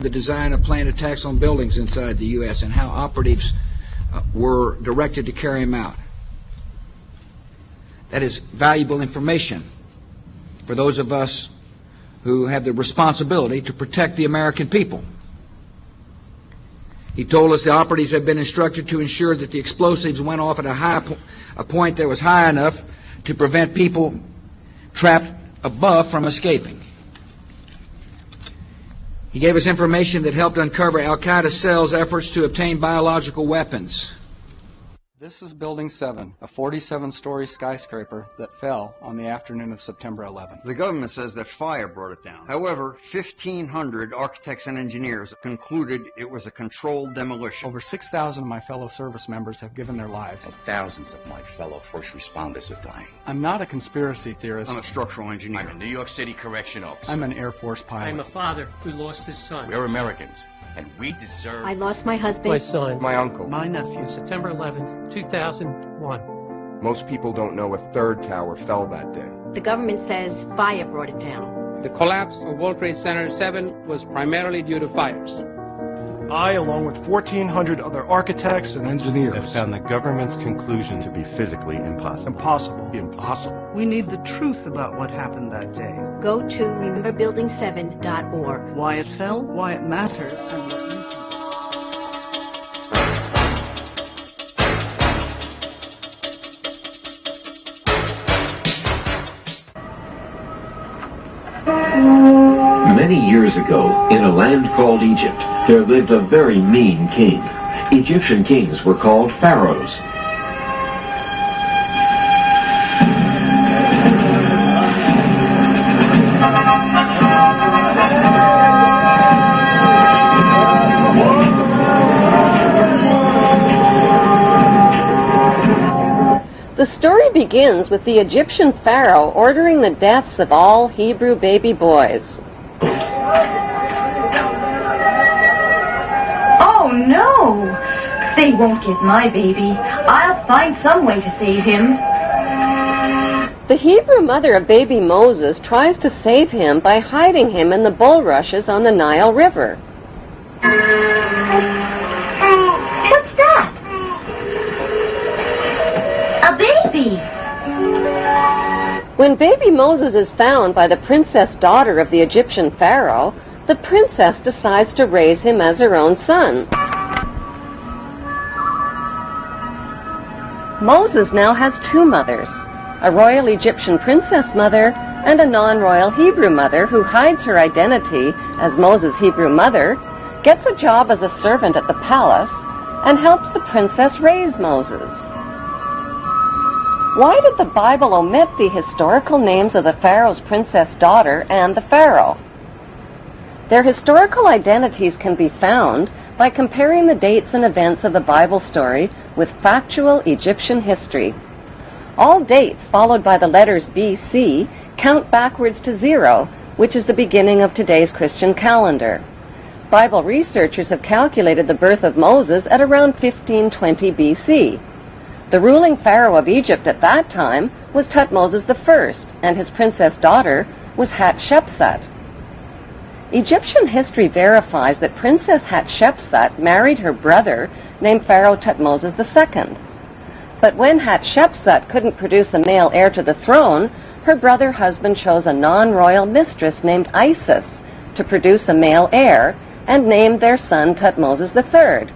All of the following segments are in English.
the design of planned attacks on buildings inside the U.S. and how operatives were directed to carry them out. That is valuable information for those of us who have the responsibility to protect the American people. He told us the operatives had been instructed to ensure that the explosives went off at a point that was high enough to prevent people trapped above from escaping. He gave us information that helped uncover Al-Qaeda cells' efforts to obtain biological weapons. This is Building 7, a 47-story skyscraper that fell on the afternoon of September 11th. The government says that fire brought it down. However, 1,500 architects and engineers concluded it was a controlled demolition. Over 6,000 of my fellow service members have given their lives. And thousands of my fellow first responders are dying. I'm not a conspiracy theorist. I'm a structural engineer. I'm a New York City correction officer. I'm an Air Force pilot. I'm a father who lost his son. We're Americans, and we deserve... I lost my husband. My son. My uncle. My nephew. September 11th, 2001. Most people don't know a third tower fell that day. The government says fire brought it down. The collapse of World Trade Center 7 was primarily due to fires. I, along with 1,400 other architects and engineers, have found the government's conclusion to be physically impossible. Impossible. We need the truth about what happened that day. Go to rememberbuilding7.org. Why it fell, why it matters, and what you can do. Many years ago, in a land called Egypt, there lived a very mean king. Egyptian kings were called pharaohs. The story begins with the Egyptian pharaoh ordering the deaths of all Hebrew baby boys. Oh no! They won't get my baby. I'll find some way to save him. The Hebrew mother of baby Moses tries to save him by hiding him in the bulrushes on the Nile River. What's that? A baby! When baby Moses is found by the princess daughter of the Egyptian pharaoh, the princess decides to raise him as her own son. Moses now has two mothers, a royal Egyptian princess mother and a non-royal Hebrew mother who hides her identity as Moses' Hebrew mother, gets a job as a servant at the palace, and helps the princess raise Moses. Why did the Bible omit the historical names of the pharaoh's princess daughter and the pharaoh? Their historical identities can be found by comparing the dates and events of the Bible story with factual Egyptian history. All dates followed by the letters BC count backwards to 0, which is the beginning of today's Christian calendar. Bible researchers have calculated the birth of Moses at around 1520 BC. The ruling pharaoh of Egypt at that time was Thutmose I, and his princess daughter was Hatshepsut. Egyptian history verifies that Princess Hatshepsut married her brother named Pharaoh Thutmose II. But when Hatshepsut couldn't produce a male heir to the throne, her brother husband chose a non-royal mistress named Isis to produce a male heir and named their son Thutmose III.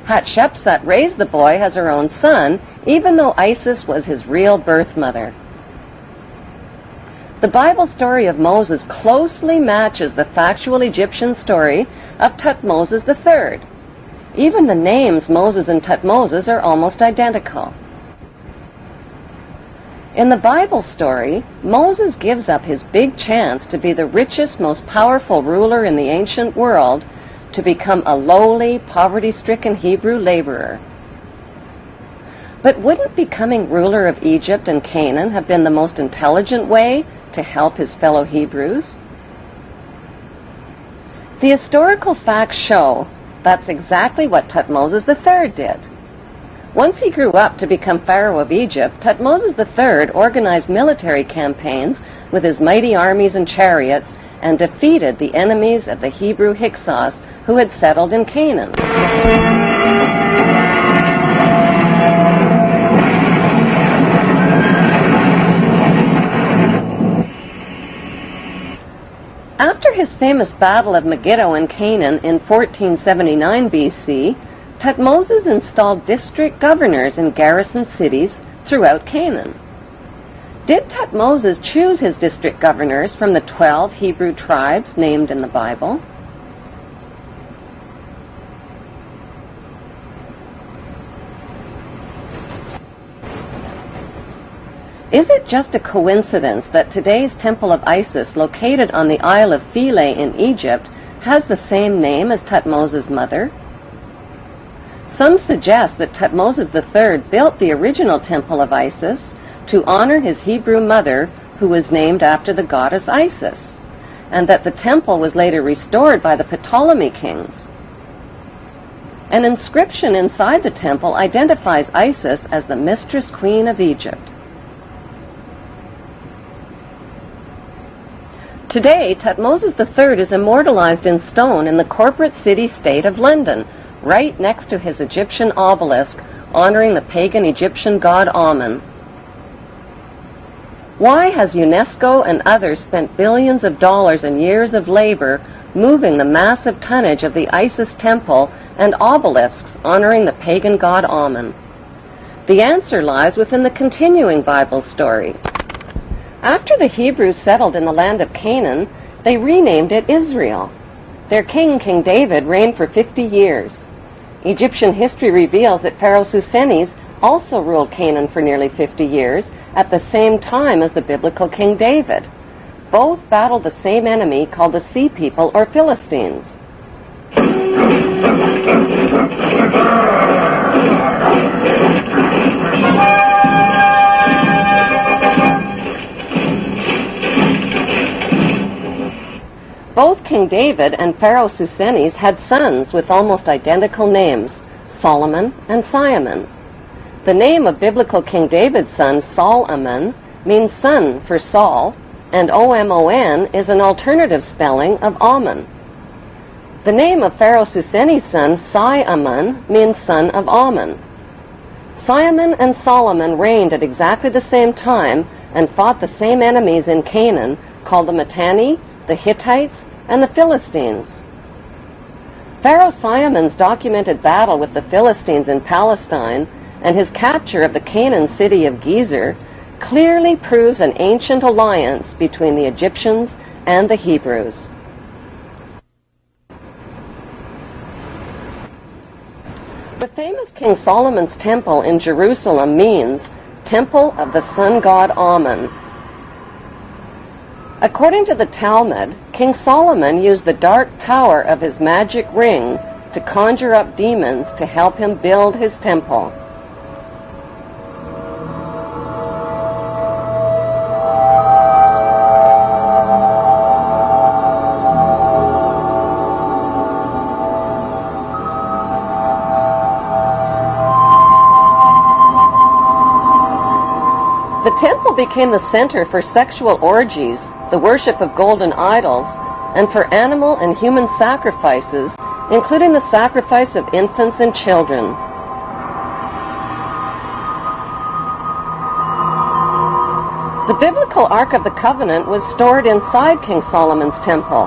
Hatshepsut raised the boy as her own son, even though Isis was his real birth mother. The Bible story of Moses closely matches the factual Egyptian story of Thutmose III. Even the names Moses and Thutmose are almost identical. In the Bible story, Moses gives up his big chance to be the richest, most powerful ruler in the ancient world to become a lowly, poverty-stricken Hebrew laborer. But wouldn't becoming ruler of Egypt and Canaan have been the most intelligent way to help his fellow Hebrews? The historical facts show that's exactly what Thutmose III did. Once he grew up to become Pharaoh of Egypt, Thutmose III organized military campaigns with his mighty armies and chariots and defeated the enemies of the Hebrew Hyksos who had settled in Canaan. After his famous Battle of Megiddo in Canaan in 1479 BC, Thutmoses installed district governors in garrison cities throughout Canaan. Did Thutmoses choose his district governors from the 12 Hebrew tribes named in the Bible? Is it just a coincidence that today's Temple of Isis, located on the Isle of Philae in Egypt, has the same name as Thutmoses' mother? Some suggest that Thutmoses III built the original Temple of Isis to honor his Hebrew mother, who was named after the goddess Isis, and that the temple was later restored by the Ptolemy kings. An inscription inside the temple identifies Isis as the mistress queen of Egypt. Today, Thutmoses III is immortalized in stone in the corporate city-state of London, right next to his Egyptian obelisk honoring the pagan Egyptian god Amun. Why has UNESCO and others spent billions of dollars and years of labor moving the massive tonnage of the Isis temple and obelisks honoring the pagan god Amun? The answer lies within the continuing Bible story. After the Hebrews settled in the land of Canaan, they renamed it Israel. Their king, King David, reigned for 50 years. Egyptian history reveals that Pharaoh Susenes also ruled Canaan for nearly 50 years, at the same time as the biblical King David. Both battled the same enemy called the Sea People or Philistines. Both King David and Pharaoh Susenes had sons with almost identical names, Solomon and Simon. The name of biblical King David's son, Sol-Amon, means son for Saul, and O-M-O-N is an alternative spelling of Ammon. The name of Pharaoh Susenes' son, Si-Amon, means son of Ammon. Simon and Solomon reigned at exactly the same time and fought the same enemies in Canaan, called the Mitanni, the Hittites, and the Philistines. Pharaoh Simon's documented battle with the Philistines in Palestine and his capture of the Canaan city of Gezer clearly proves an ancient alliance between the Egyptians and the Hebrews. The famous King Solomon's temple in Jerusalem means Temple of the Sun God Ammon. According to the Talmud, King Solomon used the dark power of his magic ring to conjure up demons to help him build his temple. The temple became the center for sexual orgies, the worship of golden idols, and for animal and human sacrifices, including the sacrifice of infants and children. The biblical Ark of the Covenant was stored inside King Solomon's temple.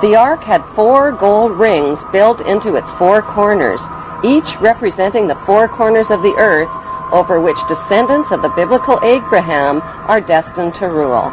The Ark had 4 gold rings built into its 4 corners, each representing the 4 corners of the earth over which descendants of the biblical Abraham are destined to rule.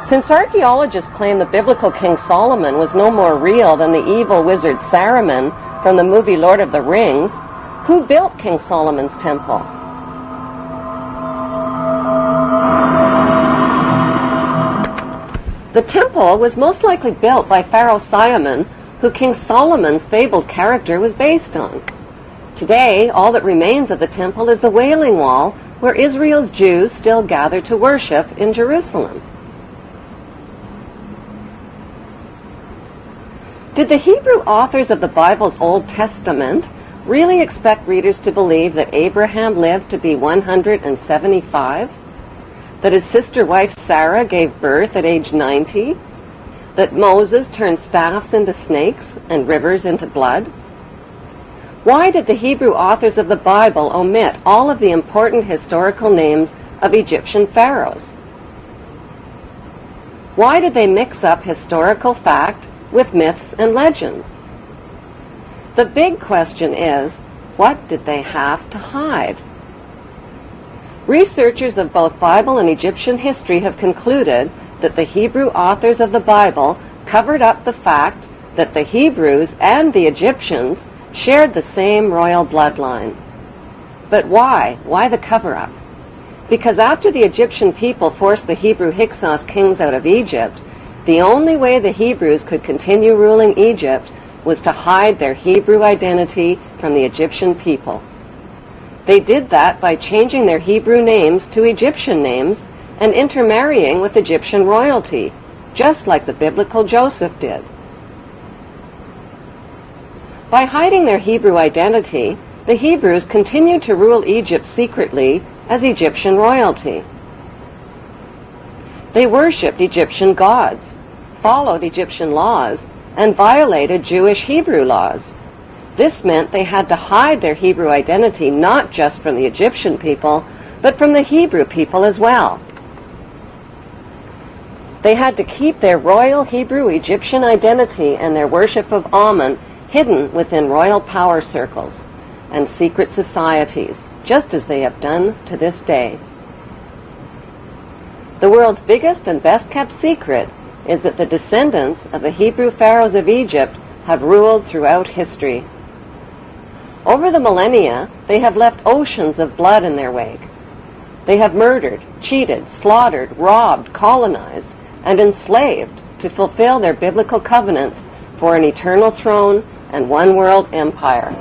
Since archaeologists claim the biblical King Solomon was no more real than the evil wizard Saruman from the movie Lord of the Rings, who built King Solomon's temple? The temple was most likely built by Pharaoh Simon, who King Solomon's fabled character was based on. Today, all that remains of the temple is the Wailing Wall, where Israel's Jews still gather to worship in Jerusalem. Did the Hebrew authors of the Bible's Old Testament really expect readers to believe that Abraham lived to be 175? That his sister wife Sarah gave birth at age 90? That Moses turned staffs into snakes and rivers into blood? Why did the Hebrew authors of the Bible omit all of the important historical names of Egyptian pharaohs? Why did they mix up historical fact with myths and legends? The big question is, what did they have to hide? Researchers of both Bible and Egyptian history have concluded that the Hebrew authors of the Bible covered up the fact that the Hebrews and the Egyptians shared the same royal bloodline. But why? Why the cover-up? Because after the Egyptian people forced the Hebrew Hyksos kings out of Egypt, the only way the Hebrews could continue ruling Egypt was to hide their Hebrew identity from the Egyptian people. They did that by changing their Hebrew names to Egyptian names and intermarrying with Egyptian royalty, just like the biblical Joseph did. By hiding their Hebrew identity, the Hebrews continued to rule Egypt secretly as Egyptian royalty. They worshipped Egyptian gods, followed Egyptian laws, and violated Jewish Hebrew laws. This meant they had to hide their Hebrew identity not just from the Egyptian people, but from the Hebrew people as well. They had to keep their royal Hebrew Egyptian identity and their worship of Amun hidden within royal power circles and secret societies, just as they have done to this day. The world's biggest and best-kept secret is that the descendants of the Hebrew pharaohs of Egypt have ruled throughout history. Over the millennia, they have left oceans of blood in their wake. They have murdered, cheated, slaughtered, robbed, colonized, and enslaved to fulfill their biblical covenants for an eternal throne and one world empire.